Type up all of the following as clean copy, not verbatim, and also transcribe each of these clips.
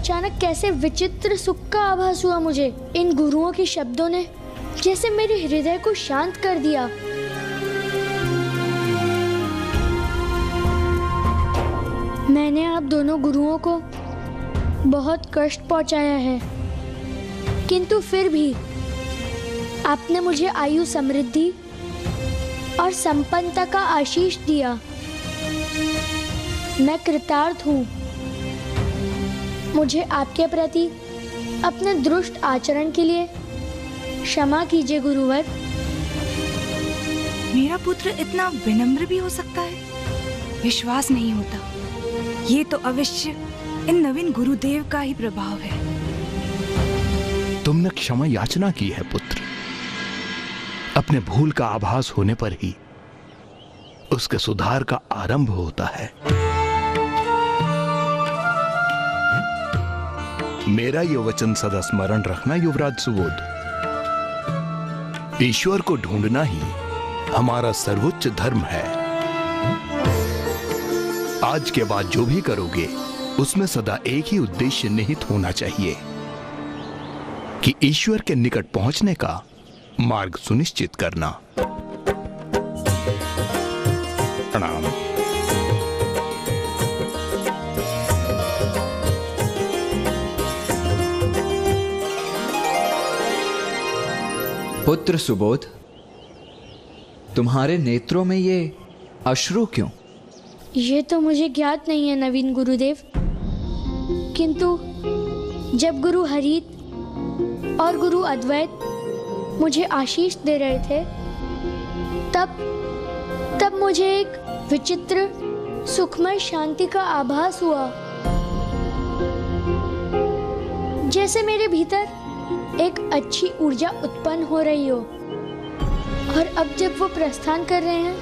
अचानक कैसे विचित्र सुख का आभास हुआ मुझे। इन गुरुओं के शब्दों ने जैसे मेरे हृदय को शांत कर दिया। मैंने आप दोनों गुरुओं को बहुत कष्ट पहुंचाया है, किंतु फिर भी आपने मुझे आयु, समृद्धि और संपन्नता का आशीष दिया। मैं कृतार्थ हूँ। मुझे आपके प्रति अपने दुष्ट आचरण के लिए क्षमा कीजिए गुरुवर। मेरा पुत्र इतना विनम्र भी हो सकता है? विश्वास नहीं होता। ये तो अवश्य इन नवीन गुरुदेव का ही प्रभाव है। तुमने क्षमा याचना की है पुत्र। अपने भूल का आभास होने पर ही उसके सुधार का आरंभ होता है। मेरा यह वचन सदा स्मरण रखना युवराज सुबोध। ईश्वर को ढूंढना ही हमारा सर्वोच्च धर्म है। आज के बाद जो भी करोगे उसमें सदा एक ही उद्देश्य निहित होना चाहिए कि ईश्वर के निकट पहुंचने का मार्ग सुनिश्चित करना। प्रणाम। पुत्र सुबोध, तुम्हारे नेत्रों में ये अश्रु क्यों? ये तो मुझे ज्ञात नहीं है नवीन गुरुदेव, किंतु जब गुरु हरित और गुरु अद्वैत मुझे आशीष दे रहे थे तब मुझे एक विचित्र सुखमय शांति का आभास हुआ। जैसे मेरे भीतर एक अच्छी ऊर्जा उत्पन्न हो रही हो, और अब जब वो प्रस्थान कर रहे हैं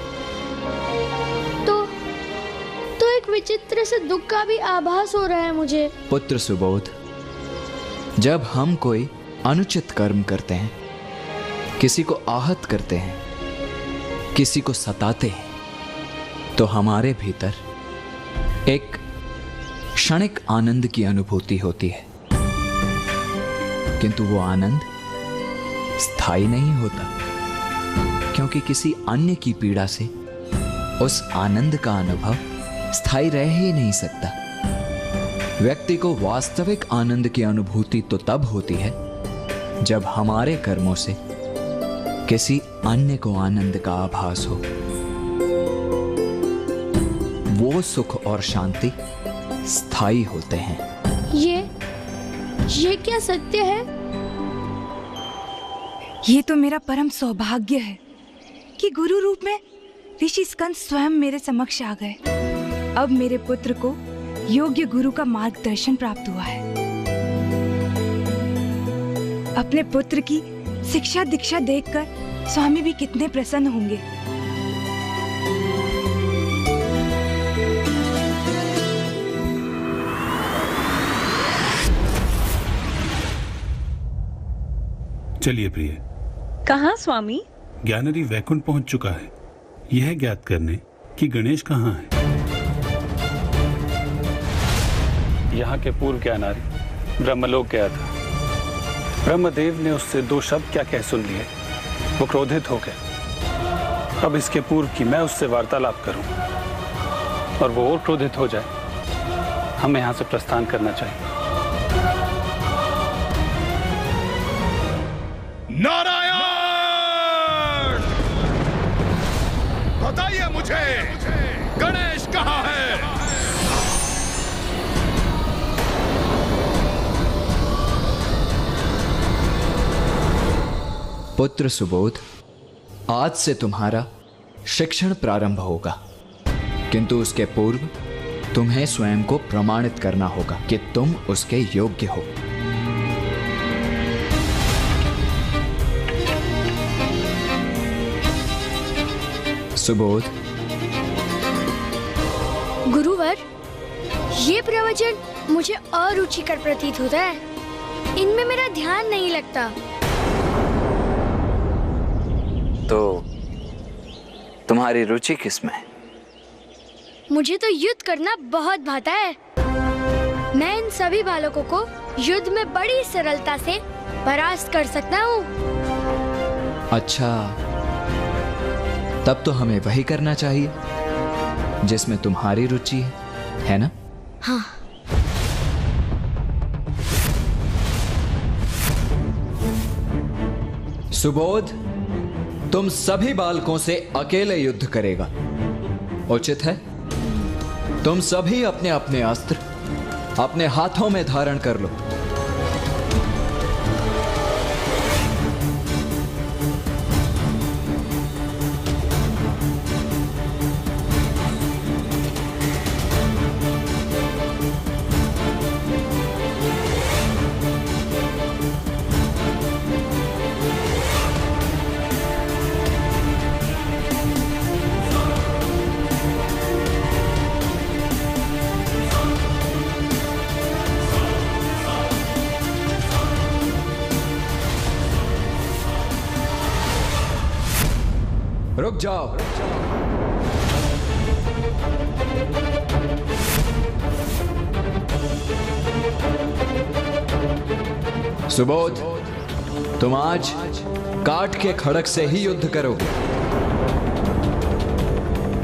तो एक विचित्र से दुख का भी आभास हो रहा है मुझे। पुत्र सुबोध, जब हम कोई अनुचित कर्म करते हैं, किसी को आहत करते हैं, किसी को सताते हैं, तो हमारे भीतर एक क्षणिक आनंद की अनुभूति होती है, किंतु वो आनंद स्थायी नहीं होता, क्योंकि किसी अन्य की पीड़ा से उस आनंद का अनुभव स्थायी रह ही नहीं सकता। व्यक्ति को वास्तविक आनंद की अनुभूति तो तब होती है जब हमारे कर्मों से किसी अन्य को आनंद का आभास हो। वो सुख और शांति स्थायी होते हैं। ये क्या सत्य है? ये तो मेरा परम सौभाग्य है कि गुरु रूप में ऋषि स्कंद स्वयं मेरे समक्ष आ गए। अब मेरे पुत्र को योग्य गुरु का मार्गदर्शन प्राप्त हुआ है। अपने पुत्र की शिक्षा दीक्षा देखकर स्वामी भी कितने प्रसन्न होंगे। चलिए प्रिय। कहाँ स्वामी? ज्ञानरी वैकुंठ पहुंच चुका है, यह ज्ञात करने कि गणेश कहाँ है। यहाँ के पूर्व ज्ञानारी ब्रह्मलोक गया था। ब्रह्मदेव ने उससे दो शब्द क्या कह सुन लिए, वो क्रोधित हो गए। अब इसके पूर्व कि मैं उससे वार्तालाप करूं और वो और क्रोधित हो जाए, हमें यहाँ से प्रस्थान करना चाहिए। नारायण! बताइए मुझे, गणेश कहाँ है? पुत्र सुबोध, आज से तुम्हारा शिक्षण प्रारंभ होगा, किंतु उसके पूर्व तुम्हें स्वयं को प्रमाणित करना होगा कि तुम उसके योग्य हो। सुबोध। गुरुवर, ये प्रवचन मुझे अरुचिकर प्रतीत होता है। इनमें मेरा ध्यान नहीं लगता। तो तुम्हारी रुचि किसमें? मुझे तो युद्ध करना बहुत भाता है। मैं इन इन सभी बालकों को युद्ध में बड़ी सरलता से परास्त कर सकता हूँ। अच्छा, तब तो हमें वही करना चाहिए जिसमें तुम्हारी रुचि है ना? हाँ। सुबोध, तुम सभी बालकों से अकेले युद्ध करेगा। उचित है, तुम सभी अपने अपने अस्त्र अपने हाथों में धारण कर लो। रुक जाओ। सुबोध, तुम आज काठ के खड़क से ही युद्ध करोगे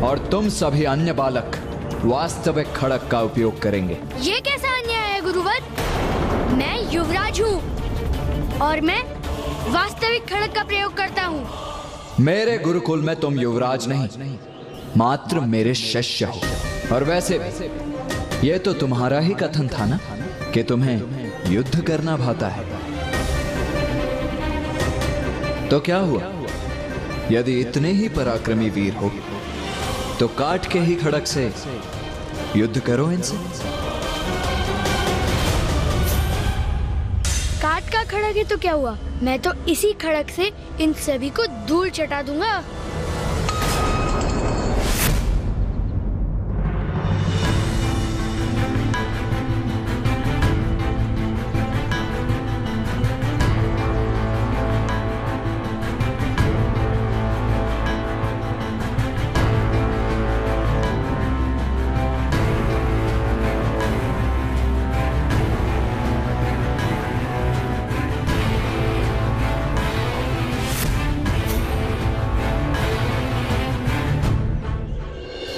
और तुम सभी अन्य बालक वास्तविक खड़क का उपयोग करेंगे। ये कैसा अन्याय है गुरुवर? मैं युवराज हूँ और मैं वास्तविक खड़क का प्रयोग करता हूँ। मेरे गुरुकुल में तुम युवराज नहीं, मात्र मेरे शिष्य हो। और वैसे भी ये तो तुम्हारा ही कथन था ना कि तुम्हें युद्ध करना भाता है। तो क्या हुआ? यदि इतने ही पराक्रमी वीर हो तो काठ के ही खड़क से युद्ध करो इनसे। काठ का खड़क है तो क्या हुआ? मैं तो इसी खड़क से इन सभी को धूल चटा दूंगा।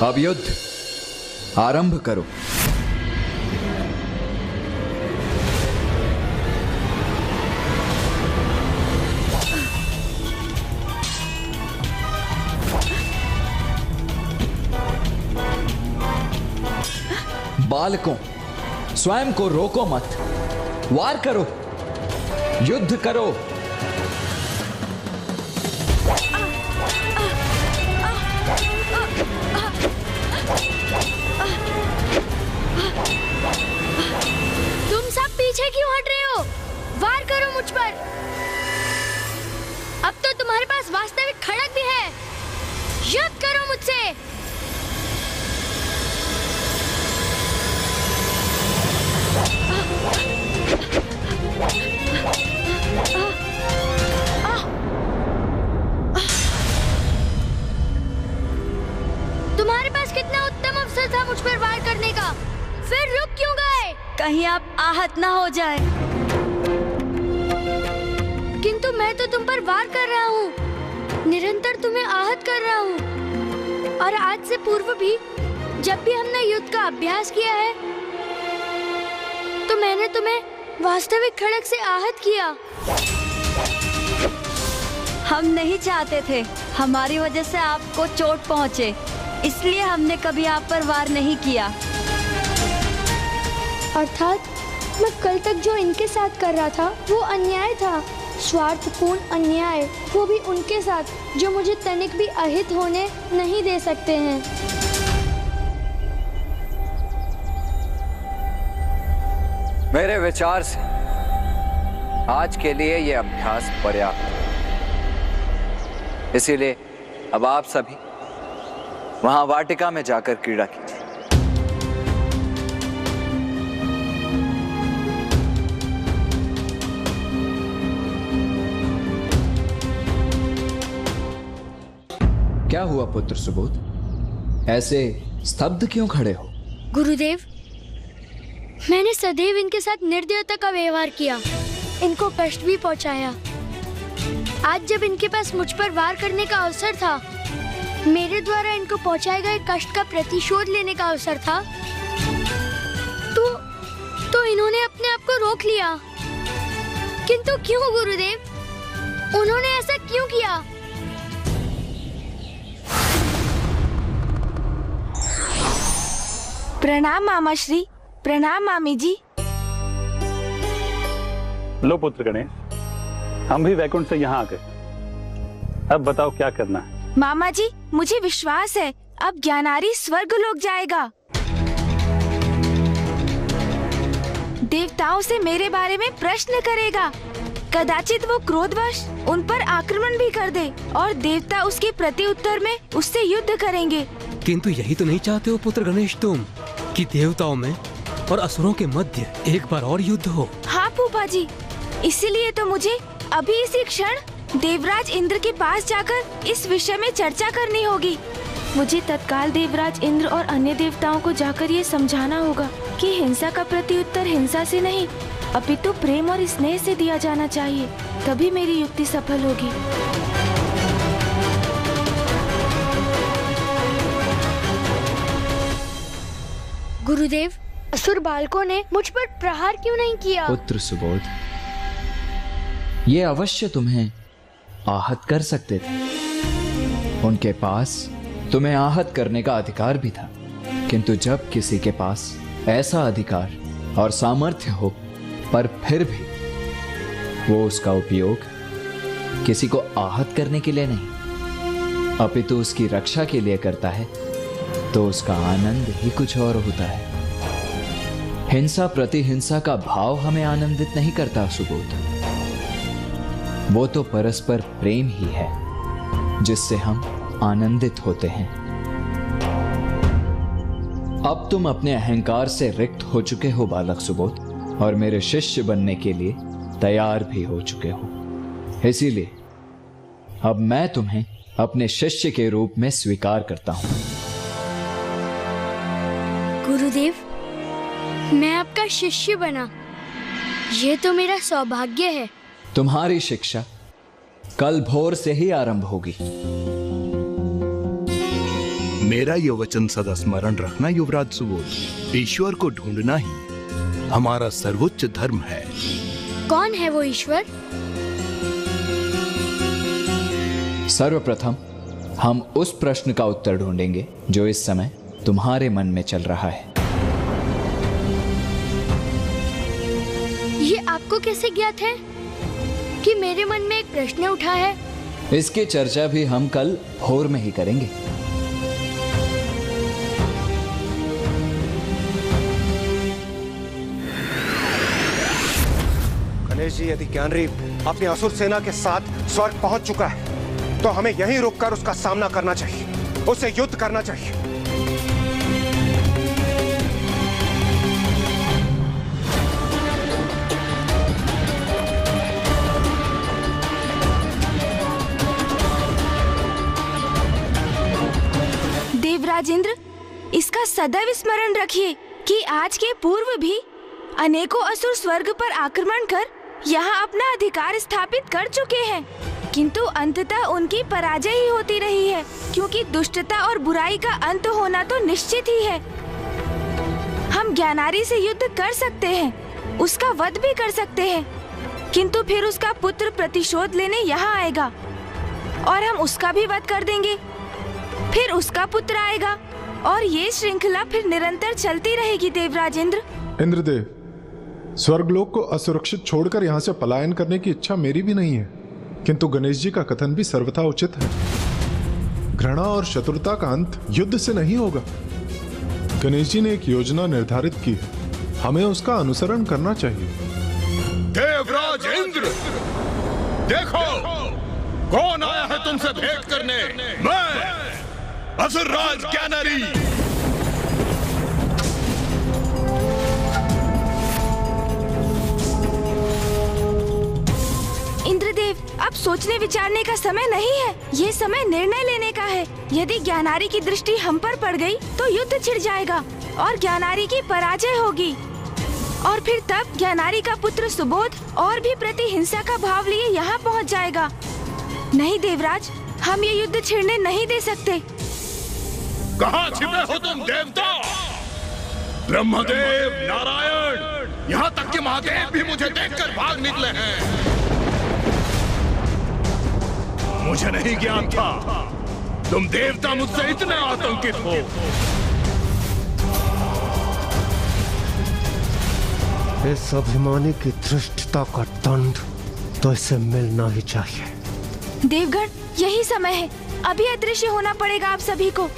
अब युद्ध आरंभ करो। बालकों, स्वयं को रोको मत, वार करो, युद्ध करो। तुम सब पीछे क्यों हट रहे हो? वार करो मुझ पर। अब तो तुम्हारे पास वास्तविक खड़क भी है। युद्ध करो मुझसे। तुम्हारे पास कितना उत्तम अवसर था मुझ पर वार करने का, फिर रुक क्यों गए? कहीं आप आहत ना हो जाए। किंतु मैं तो तुम पर वार कर रहा हूँ, निरंतर तुम्हें आहत कर रहा हूँ। और आज से पूर्व भी जब भी हमने युद्ध का अभ्यास किया है तो मैंने तुम्हें वास्तविक खड़क से आहत किया। हम नहीं चाहते थे हमारी वजह से आपको चोट पहुंचे, इसलिए हमने कभी आप पर वार नहीं किया। अर्थात मैं कल तक जो इनके साथ कर रहा था वो अन्याय था, स्वार्थपूर्ण अन्याय, वो भी उनके साथ जो मुझे तनिक भी अहित होने नहीं दे सकते हैं। मेरे विचार से आज के लिए यह अभ्यास पर्याप्त है। इसीलिए अब आप सभी वहां वाटिका में जाकर क्रीड़ा कीजिए। क्या हुआ पुत्र सुबोध? ऐसे स्तब्ध क्यों खड़े हो? गुरुदेव, मैंने सदैव इनके साथ निर्दयता का व्यवहार किया, इनको कष्ट भी पहुंचाया। आज जब इनके पास मुझ पर वार करने का अवसर था, मेरे द्वारा इनको पहुंचाए गए कष्ट का प्रतिशोध लेने का अवसर था, तो इन्होंने अपने आप को रोक लिया। किंतु क्यों गुरुदेव? उन्होंने ऐसा क्यों किया? प्रणाम मामा श्री। प्रणाम मामी जी। लो पुत्र गणेश, हम भी वैकुंठ से यहाँ आ गए। अब बताओ क्या करना है? मामा जी, मुझे विश्वास है अब ज्ञानारी स्वर्गलोक जाएगा। देवताओं से मेरे बारे में प्रश्न करेगा। कदाचित वो क्रोधवश उन पर आक्रमण भी कर दे और देवता उसके प्रति उत्तर में उससे युद्ध करेंगे। किंतु यही तो नहीं चाहते हो पुत्र गणेश तुम, कि देवताओं में और असुरों के मध्य एक बार और युद्ध हो? हाँ फूफा जी, इसीलिए तो मुझे अभी इसी क्षण देवराज इंद्र के पास जाकर इस विषय में चर्चा करनी होगी। मुझे तत्काल देवराज इंद्र और अन्य देवताओं को जाकर ये समझाना होगा कि हिंसा का प्रत्युत्तर हिंसा से नहीं, अपितु प्रेम और स्नेह से दिया जाना चाहिए। तभी मेरी युक्ति सफल होगी। गुरुदेव, असुर बालकों ने मुझ पर प्रहार क्यों नहीं किया? पुत्र सुबोध, ये अवश्य तुम्हें आहत कर सकते थे। उनके पास तुम्हें आहत करने का अधिकार भी था, किंतु जब किसी के पास ऐसा अधिकार और सामर्थ्य हो पर फिर भी वो उसका उपयोग किसी को आहत करने के लिए नहीं अपितु उसकी रक्षा के लिए करता है, तो उसका आनंद ही कुछ और होता है। हिंसा प्रति हिंसा का भाव हमें आनंदित नहीं करता सुबोध। वो तो परस्पर प्रेम ही है जिससे हम आनंदित होते हैं। अब तुम अपने अहंकार से रिक्त हो चुके हो बालक सुबोध, और मेरे शिष्य बनने के लिए तैयार भी हो चुके हो। इसीलिए अब मैं तुम्हें अपने शिष्य के रूप में स्वीकार करता हूं। गुरुदेव, मैं आपका शिष्य बना, ये तो मेरा सौभाग्य है। तुम्हारी शिक्षा कल भोर से ही आरंभ होगी। मेरा ये वचन सदा स्मरण रखना युवराज सुबोध, ईश्वर को ढूंढना ही हमारा सर्वोच्च धर्म है। कौन है वो ईश्वर? सर्वप्रथम हम उस प्रश्न का उत्तर ढूंढेंगे जो इस समय तुम्हारे मन में चल रहा है। ये आपको कैसे ज्ञात है कि मेरे मन में एक प्रश्न उठा है? इसकी चर्चा भी हम कल भोर में ही करेंगे। गणेश जी, यदि ज्ञानरी अपनी असुर सेना के साथ स्वर्ग पहुंच चुका है, तो हमें यहीं रुककर उसका सामना करना चाहिए, उससे युद्ध करना चाहिए। देवराज इंद्र, इसका सदैव स्मरण रखिए कि आज के पूर्व भी अनेकों असुर स्वर्ग पर आक्रमण कर यहाँ अपना अधिकार स्थापित कर चुके हैं, किंतु अंततः उनकी पराजय ही होती रही है, क्योंकि दुष्टता और बुराई का अंत होना तो निश्चित ही है। हम ज्ञानारी से युद्ध कर सकते हैं, उसका वध भी कर सकते हैं, किंतु फिर उसका पुत्र प्रतिशोध लेने यहाँ आएगा और हम उसका भी वध कर देंगे। फिर उसका पुत्र आएगा और ये श्रृंखला फिर निरंतर चलती रहेगी। देवराज इंद्र। इंद्रदेव, स्वर्गलोक को असुरक्षित छोड़कर यहाँ से पलायन करने की इच्छा मेरी भी नहीं है, किंतु गणेश जी का कथन भी सर्वथा उचित है। घृणा और शत्रुता का अंत युद्ध से नहीं होगा। गणेश जी ने एक योजना निर्धारित की है, हमें उसका अनुसरण करना चाहिए। देवराज इंद्र, देखो कौन आया है तुमसे भेंट करने। मैं असुरराज ज्ञानारी। इंद्रदेव, अब सोचने विचारने का समय नहीं है, ये समय निर्णय लेने का है। यदि ज्ञानारी की दृष्टि हम पर पड़ गई तो युद्ध छिड़ जाएगा और ज्ञानारी की पराजय होगी। और फिर तब ज्ञानारी का पुत्र सुबोध और भी प्रतिहिंसा का भाव लिए यहाँ पहुँच जाएगा। नहीं देवराज, हम ये युद्ध छिड़ने नहीं दे सकते। कहाँ छिपे हो तुम देवता? ब्रह्मदेव, नारायण, यहाँ तक कि महादेव भी मुझे देखकर भाग निकले हैं। मुझे नहीं ज्ञान था तुम देवता मुझसे इतने आतंकित हो। इस अभिमानी की धृष्टता का दंड तो इसे मिलना ही चाहिए। देवगण, यही समय है, अभी अदृश्य होना पड़ेगा आप सभी को।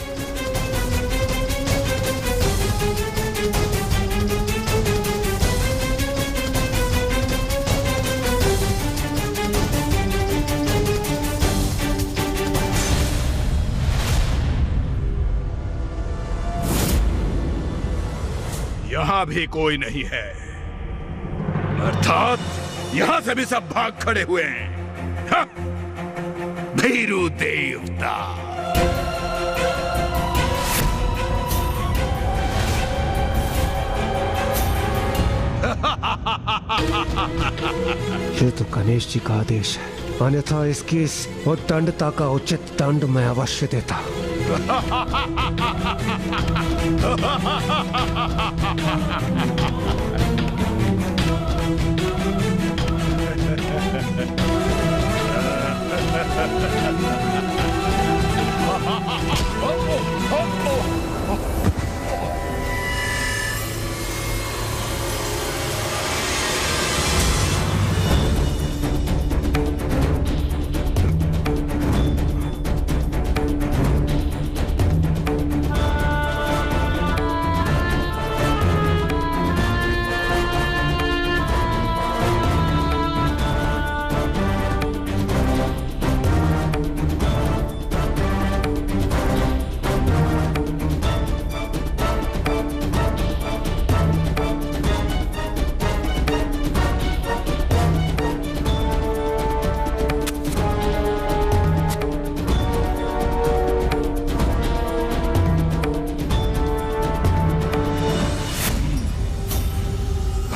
यहाँ भी कोई नहीं है, अर्थात यहाँ से भी सब भाग खड़े हुए हैं। हाँ? भीरू देवता। ये तो गणेश जी का आदेश है, अन्यथा इसकी इस उद्दंडता का उचित दंड मैं अवश्य देता।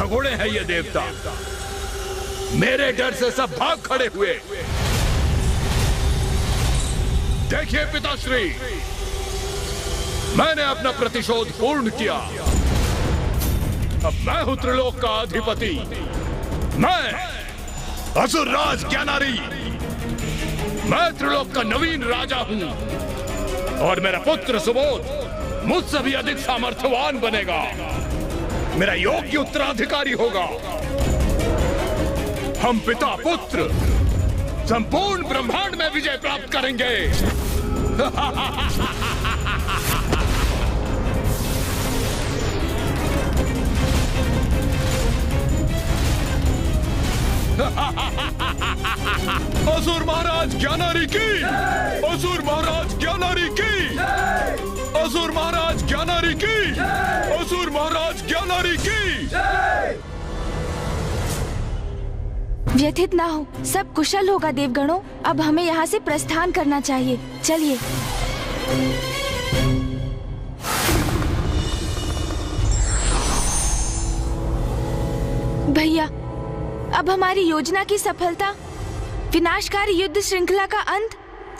भगोड़े हैं ये देवता, मेरे डर से सब भाग खड़े हुए। देखिए पिताश्री, मैंने अपना प्रतिशोध पूर्ण किया। अब मैं हूं त्रिलोक का अधिपति। मैं असुरराज ज्ञानारी, मैं त्रिलोक का नवीन राजा हूं और मेरा पुत्र सुबोध मुझसे भी अधिक सामर्थ्यवान बनेगा, मेरा योग्य उत्तराधिकारी होगा। हम पिता पुत्र संपूर्ण ब्रह्मांड में विजय प्राप्त करेंगे। असुर महाराज ज्ञानारी की, असुर महाराज ज्ञानारी की, असुर महाराज ज्ञानारी की, असुर महाराज ज्ञानारी की। व्यथित ना हो, सब कुशल होगा देवगणों। अब हमें यहाँ से प्रस्थान करना चाहिए। चलिए। भैया, अब हमारी योजना की सफलता, विनाशकारी युद्ध श्रृंखला का अंत,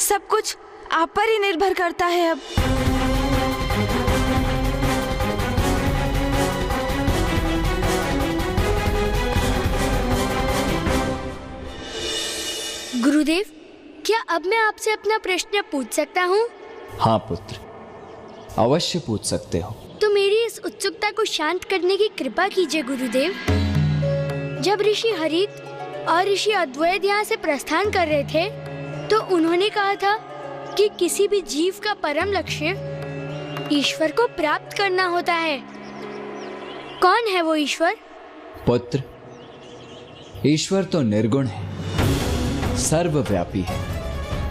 सब कुछ आप पर ही निर्भर करता है। अब गुरुदेव, क्या अब मैं आपसे अपना प्रश्न पूछ सकता हूँ? हाँ पुत्र, अवश्य पूछ सकते हो। तो मेरी इस उत्सुकता को शांत करने की कृपा कीजिए गुरुदेव। जब ऋषि हरित और ऋषि अद्वैत यहाँ से प्रस्थान कर रहे थे, तो उन्होंने कहा था कि किसी भी जीव का परम लक्ष्य ईश्वर को प्राप्त करना होता है। कौन है वो ईश्वर? पुत्र, ईश्वर तो निर्गुण है, सर्वव्यापी है,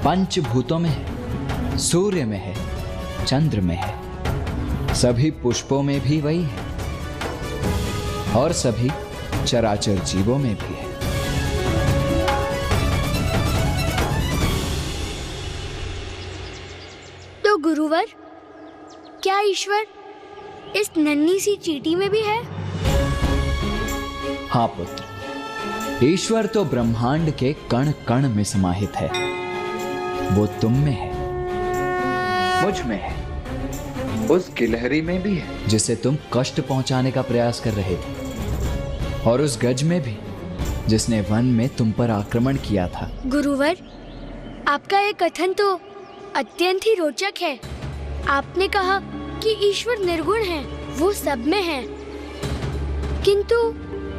पंचभूतों में है, सूर्य में है, चंद्र में है, सभी पुष्पों में भी वही है और सभी चराचर जीवों में भी है। तो गुरुवर, क्या ईश्वर इस नन्ही सी चींटी में भी है? हाँ पुत्र, ईश्वर तो ब्रह्मांड के कण कण में समाहित है। वो तुम में है, मुझ में है, उस गिलहरी में भी है जिसे तुम कष्ट पहुंचाने का प्रयास कर रहे थे, और उस गज में भी जिसने वन में तुम पर आक्रमण किया था। गुरुवर, आपका ये कथन तो अत्यंत ही रोचक है। आपने कहा कि ईश्वर निर्गुण है, वो सब में है, किंतु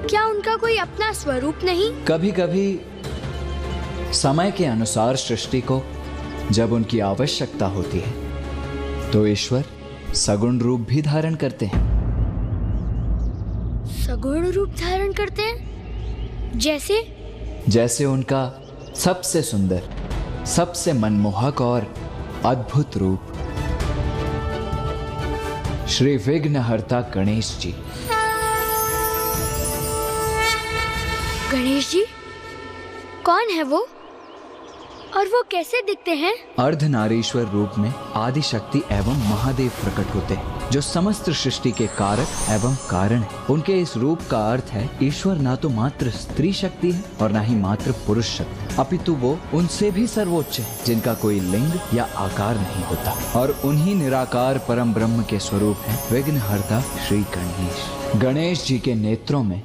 क्या उनका कोई अपना स्वरूप नहीं? कभी कभी समय के अनुसार सृष्टि को जब उनकी आवश्यकता होती है तो ईश्वर सगुण रूप भी धारण करते हैं। सगुण रूप धारण करते हैं? जैसे उनका सबसे सुंदर, सबसे मनमोहक और अद्भुत रूप श्री विघ्नहर्ता गणेश जी। गणेश जी? कौन है वो और वो कैसे दिखते हैं? अर्धनारीश्वर रूप में आदि शक्ति एवं महादेव प्रकट होते हैं, जो समस्त सृष्टि के कारक एवं कारण है। उनके इस रूप का अर्थ है ईश्वर ना तो मात्र स्त्री शक्ति है और ना ही मात्र पुरुष शक्ति, अपितु वो उनसे भी सर्वोच्च है, जिनका कोई लिंग या आकार नहीं होता, और उन्हीं निराकार परम ब्रह्म के स्वरूप है विघ्नहर्ता श्री गणेश। गणेश जी के नेत्रों में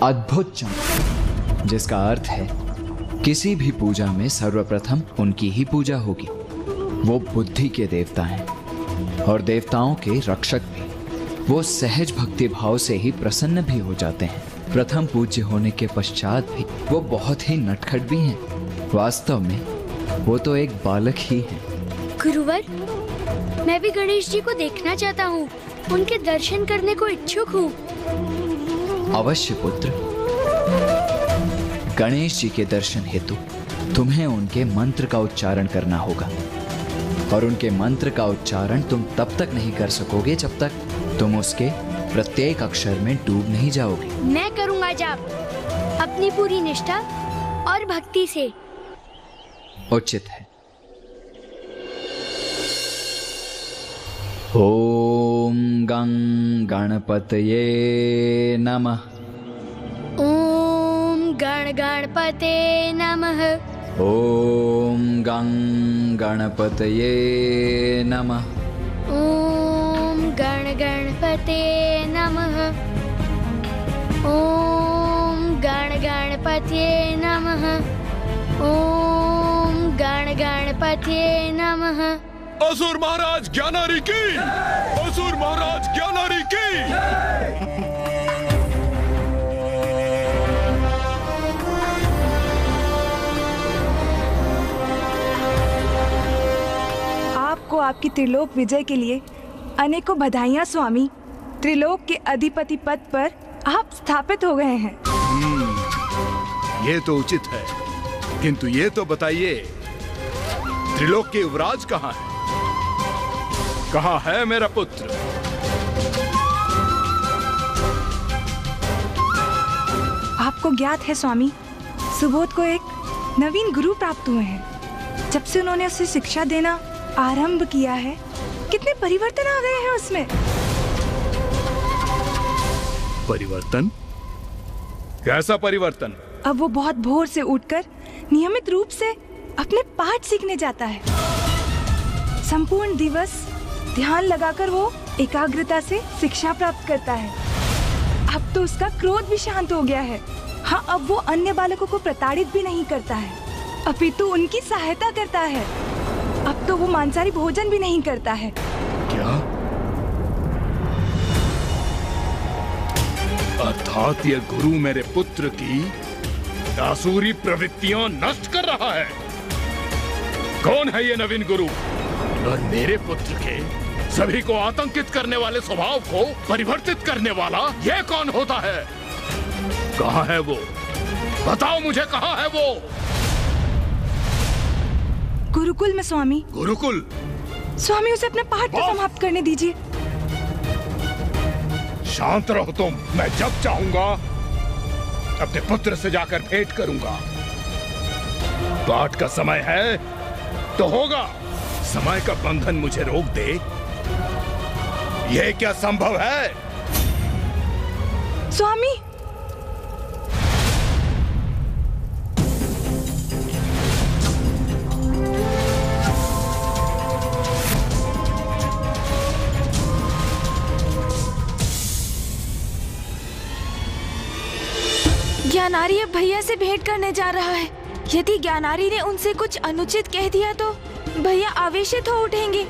अद्भुत चमक, जिसका अर्थ है किसी भी पूजा में सर्वप्रथम उनकी ही पूजा होगी। वो बुद्धि के देवता हैं और देवताओं के रक्षक भी। वो सहज भक्ति भाव से ही प्रसन्न भी हो जाते हैं। प्रथम पूज्य होने के पश्चात भी वो बहुत ही नटखट भी हैं। वास्तव में वो तो एक बालक ही हैं। गुरुवर, मैं भी गणेश जी को देखना चाहता हूँ, उनके दर्शन करने को इच्छुक हूँ। अवश्य पुत्र, गणेश जी के दर्शन हेतु तुम्हें उनके मंत्र का उच्चारण करना होगा, और उनके मंत्र का उच्चारण तुम तब तक नहीं कर सकोगे जब तक तुम उसके प्रत्येक अक्षर में डूब नहीं जाओगे। मैं करूंगा जाप अपनी पूरी निष्ठा और भक्ति से। उचित है। ओम गं गणपतये नमः। ओम गण गणपते नमः। ओम गं गणपतये नमः। ओम गण गणपते नमः। ओम गण गणपते नमः। ओम गण गणपते नमः। असुर महाराज ज्ञानारी की, असुर महाराज ज्ञानारी की। आपको आपकी त्रिलोक विजय के लिए अनेकों बधाइयाँ स्वामी। त्रिलोक के अधिपति पद पर आप स्थापित हो गए हैं। ये तो उचित है, किंतु ये तो बताइए, त्रिलोक के युवराज कहाँ है? कहाँ है मेरा पुत्र? आपको ज्ञात है स्वामी, सुबोध को एक नवीन गुरु प्राप्त हुए हैं। जब से उन्होंने उसे शिक्षा देना आरंभ किया है, कितने परिवर्तन आ गए हैं उसमें। परिवर्तन? कैसा परिवर्तन? अब वो बहुत भोर से उठकर नियमित रूप से अपने पाठ सीखने जाता है। संपूर्ण दिवस ध्यान लगाकर वो एकाग्रता से शिक्षा प्राप्त करता है। अब तो उसका क्रोध भी शांत हो गया है। हाँ, अब वो अन्य बालकों को प्रताड़ित भी नहीं करता है, अपितु उनकी सहायता करता है। अब तो वो मांसाहारी भोजन भी नहीं करता है। क्या? अर्थात ये गुरु मेरे पुत्र की आसुरी प्रवृत्तियां नष्ट कर रहा है। कौन है ये नवीन गुरु? और मेरे पुत्र के सभी को आतंकित करने वाले स्वभाव को परिवर्तित करने वाला ये कौन होता है? कहाँ है वो? बताओ मुझे, कहाँ है वो? गुरुकुल में स्वामी। गुरुकुल? स्वामी, उसे अपने पाठ को समाप्त करने दीजिए। शांत रहो तुम। मैं जब चाहूंगा अपने पुत्र से जाकर भेंट करूंगा। पाठ का समय है तो होगा। समय का बंधन मुझे रोक दे, यह क्या संभव है? स्वामी, ज्ञानारी अब भैया से भेंट करने जा रहा है। यदि ज्ञानारी ने उनसे कुछ अनुचित कह दिया तो भैया आवेशित हो उठेंगे।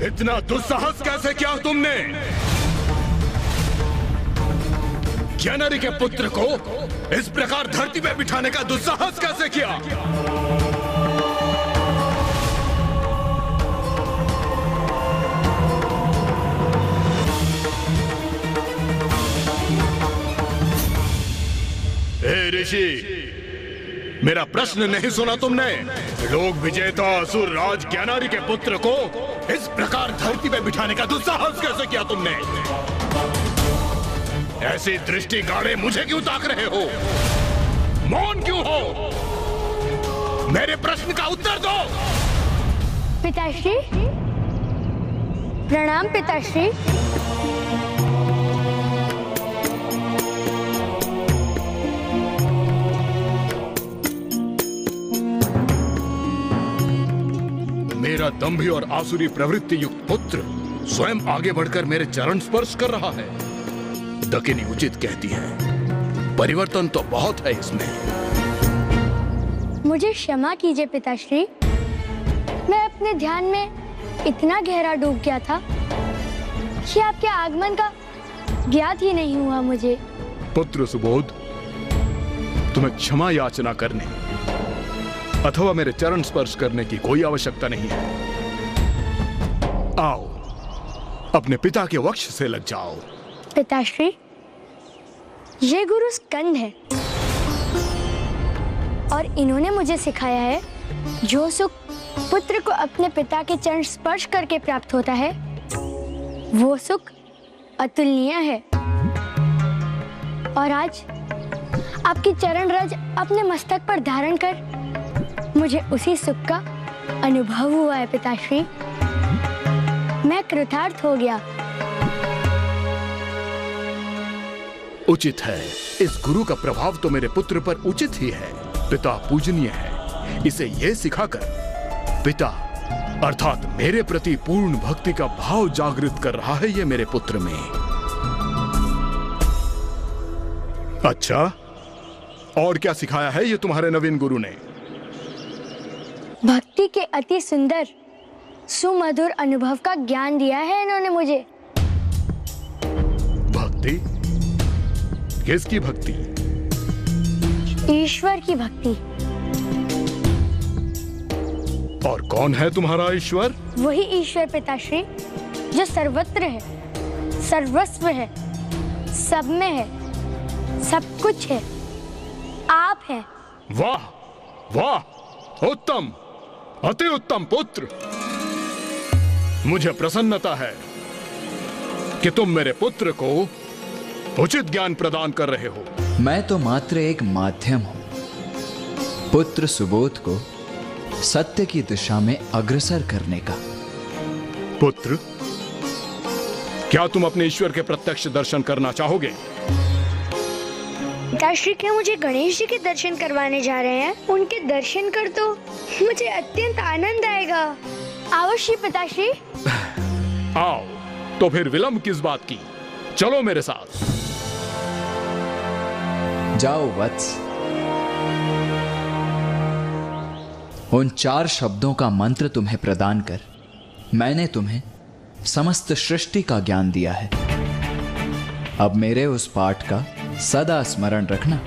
इतना दुस्साहस कैसे किया तुमने? ज्ञानारी के पुत्र को इस प्रकार धरती पे बिठाने का दुस्साहस कैसे किया? हे ऋषि, मेरा प्रश्न नहीं सुना तुमने? लोक विजेता असुर राज ज्ञानारी के पुत्र को इस प्रकार धरती पे बिठाने का दुस्साहस कैसे किया तुमने? ऐसी दृष्टि गाड़े मुझे क्यों ताक रहे हो? मौन क्यों हो? मेरे प्रश्न का उत्तर दो। पिताश्री, प्रणाम पिताश्री। मेरा दंभी और आसुरी प्रवृत्ति युक्त पुत्र स्वयं आगे बढ़कर मेरे चरण स्पर्श कर रहा है। दकिनी उचित कहती है, परिवर्तन तो बहुत है इसमें। मुझे क्षमा कीजिए पिताश्री, मैं अपने ध्यान में इतना गहरा डूब गया था कि आपके आगमन का ज्ञात ही नहीं हुआ मुझे। पुत्र सुबोध, तुम्हें क्षमा याचना करने अथवा मेरे चरण स्पर्श करने की कोई आवश्यकता नहीं है। आओ, अपने पिता के वक्ष से लग जाओ। पिताश्री, ये गुरु स्कंद है और इन्होंने मुझे सिखाया है जो सुख पुत्र को अपने पिता के चरण स्पर्श करके प्राप्त होता है वो सुख अतुलनीय है। और आज आपकी चरण रज अपने मस्तक पर धारण कर मुझे उसी सुख का अनुभव हुआ है पिताश्री। मैं कृतार्थ हो गया। उचित है, इस गुरु का प्रभाव तो मेरे पुत्र पर उचित ही है। पिता पूजनीय है, इसे ये सिखाकर पिता अर्थात मेरे प्रति पूर्ण भक्ति का भाव जागृत कर रहा है ये मेरे पुत्र में। अच्छा, और क्या सिखाया है ये तुम्हारे नवीन गुरु ने? भक्ति के अति सुंदर सुमधुर अनुभव का ज्ञान दिया है इन्होंने मुझे। भक्ति? किसकी भक्ति? ईश्वर की भक्ति। और कौन है तुम्हारा ईश्वर? वही ईश्वर पिताश्री जो सर्वत्र है, सर्वस्व है, सब में है, सब कुछ है, आप हैं। वाह वाह, उत्तम, अति उत्तम पुत्र। मुझे प्रसन्नता है कि तुम मेरे पुत्र को उचित ज्ञान प्रदान कर रहे हो। मैं तो मात्र एक माध्यम हूं पुत्र सुबोध को सत्य की दिशा में अग्रसर करने का। पुत्र, क्या तुम अपने ईश्वर के प्रत्यक्ष दर्शन करना चाहोगे? पिताश्री, क्या मुझे गणेश जी के दर्शन करवाने जा रहे हैं? उनके दर्शन कर तो मुझे अत्यंत आनंद आएगा। अवश्य पिताश्री। आओ, तो फिर विलंब किस बात की? चलो मेरे साथ। जाओ वत्स। उन 4 शब्दों का मंत्र तुम्हें प्रदान कर मैंने तुम्हें समस्त सृष्टि का ज्ञान दिया है। अब मेरे उस पाठ का सदा स्मरण रखना,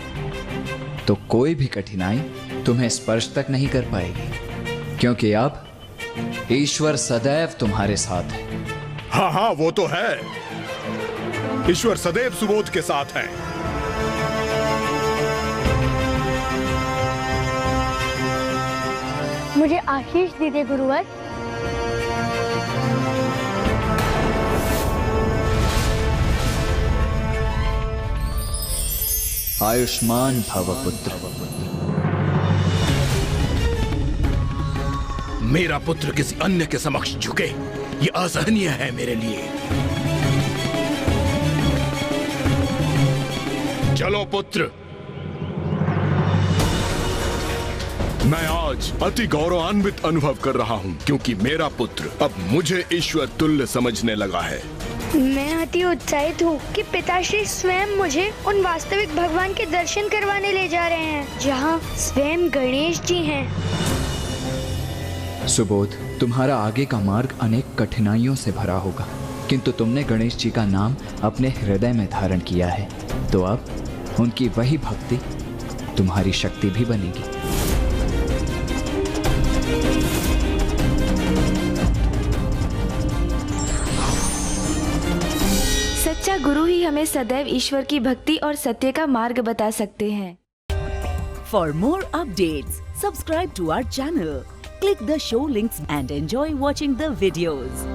तो कोई भी कठिनाई तुम्हें स्पर्श तक नहीं कर पाएगी, क्योंकि अब ईश्वर सदैव तुम्हारे साथ है। हाँ हाँ, वो तो है। ईश्वर सदैव सुबोध के साथ है। मुझे आशीष दीजिए गुरुवर। आयुष्मान भव पुत्र। मेरा पुत्र किसी अन्य के समक्ष झुके, ये असहनीय है मेरे लिए। चलो पुत्र, मैं आज अति गौरवान्वित अनुभव कर रहा हूँ क्योंकि मेरा पुत्र अब मुझे ईश्वर तुल्य समझने लगा है। मैं अति उत्साहित हूँ कि पिताश्री स्वयं मुझे उन वास्तविक भगवान के दर्शन करवाने ले जा रहे हैं जहाँ स्वयं गणेश जी हैं। सुबोध, तुम्हारा आगे का मार्ग अनेक कठिनाइयों से भरा होगा, किंतु तुमने गणेश जी का नाम अपने हृदय में धारण किया है, तो अब उनकी वही भक्ति तुम्हारी शक्ति भी बनेगी। सच्चा गुरु ही हमें सदैव ईश्वर की भक्ति और सत्य का मार्ग बता सकते हैं। For more updates, subscribe to our channel, click the show links and enjoy watching the videos.